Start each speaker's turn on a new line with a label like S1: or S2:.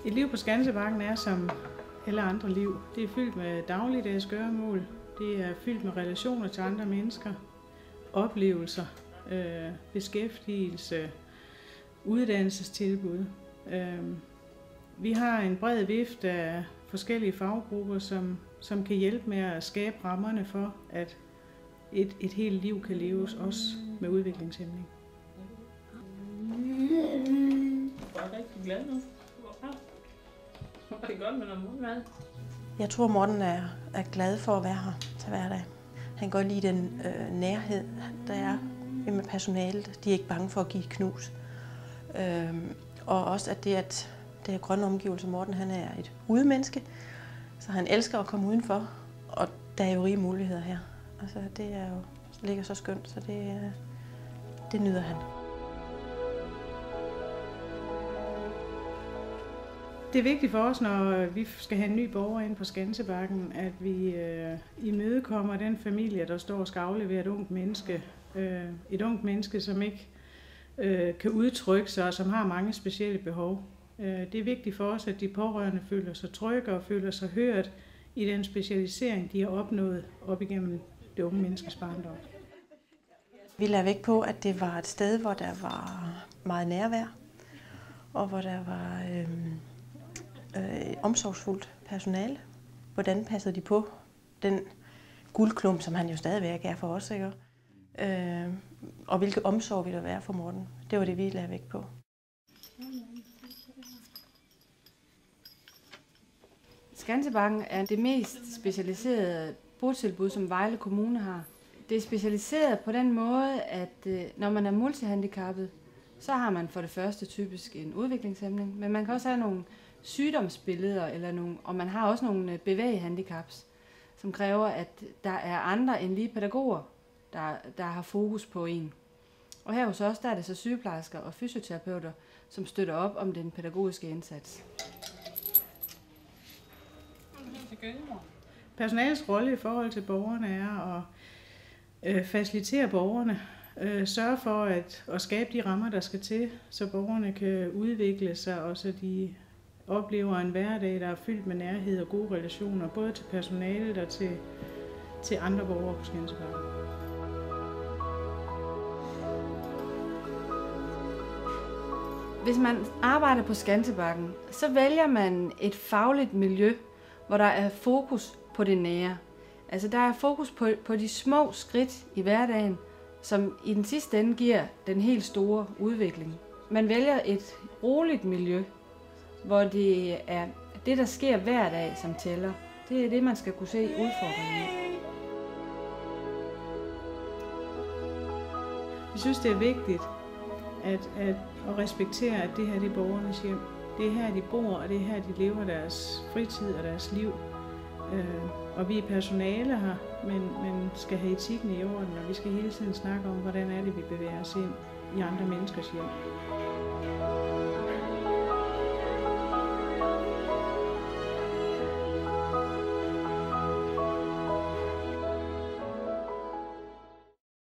S1: Et liv på Skansebakken er som alle andre liv. Det er fyldt med dagligdags gøremål. Det er fyldt med relationer til andre mennesker, oplevelser, beskæftigelse, uddannelsestilbud. Vi har en bred vifte af forskellige faggrupper, som kan hjælpe med at skabe rammerne for, at et helt liv kan leves, også med udviklingshæmning.
S2: Jeg er rigtig glad nu. Det er godt med noget morgenmad.
S3: Jeg tror, Morten er glad for at være her til hverdag. Han kan godt lide den nærhed, der er med personalet. De er ikke bange for at give knus. Og også, at det er grønne omgivelser. Morten han er et udemenneske, så han elsker at komme udenfor. Og der er jo rige muligheder her. Altså, det er jo, ligger så skønt, så det nyder han.
S1: Det er vigtigt for os, når vi skal have en ny borger ind på Skansebakken, at vi imødekommer den familie, der står og skal aflevere et ungt menneske. Et ungt menneske, som ikke kan udtrykke sig og som har mange specielle behov. Det er vigtigt for os, at de pårørende føler sig trygge og føler sig hørt i den specialisering, de har opnået op igennem det unge menneskes barndom.
S3: Vi lagde vægt på, at det var et sted, hvor der var meget nærvær, og hvor der var omsorgsfuldt personale. Hvordan passede de på den guldklump, som han jo stadigvæk er for os, ikke? Og hvilke omsorg ville der være for Morten. Det var det, vi lagde vægt på.
S4: Skansebakken er det mest specialiserede botilbud, som Vejle Kommune har. Det er specialiseret på den måde, at når man er multihandicappet, så har man for det første typisk en udviklingshæmning, men man kan også have nogle sygdomsbilleder, og man har også nogle bevægehandicaps, som kræver, at der er andre end lige pædagoger, der har fokus på en. Og her hos os, der er det så sygeplejersker og fysioterapeuter, som støtter op om den pædagogiske indsats.
S1: Personalets rolle i forhold til borgerne er at facilitere borgerne, sørge for at skabe de rammer, der skal til, så borgerne kan udvikle sig, og så de oplever en hverdag, der er fyldt med nærhed og gode relationer, både til personalet og til andre borgere på Skansebakken.
S4: Hvis man arbejder på Skansebakken, så vælger man et fagligt miljø, hvor der er fokus på det nære. Altså der er fokus på de små skridt i hverdagen, som i den sidste ende giver den helt store udvikling. Man vælger et roligt miljø, hvor det er det, der sker hver dag, som tæller. Det er det, man skal kunne se udfordringen i.
S1: Vi synes, det er vigtigt at respektere, at det her det er borgernes hjem. Det er her, de bor, og det er her, de lever deres fritid og deres liv. Og vi er personale her, men skal have etikken i orden, og vi skal hele tiden snakke om, hvordan er det, vi bevæger os ind i andre menneskers hjem.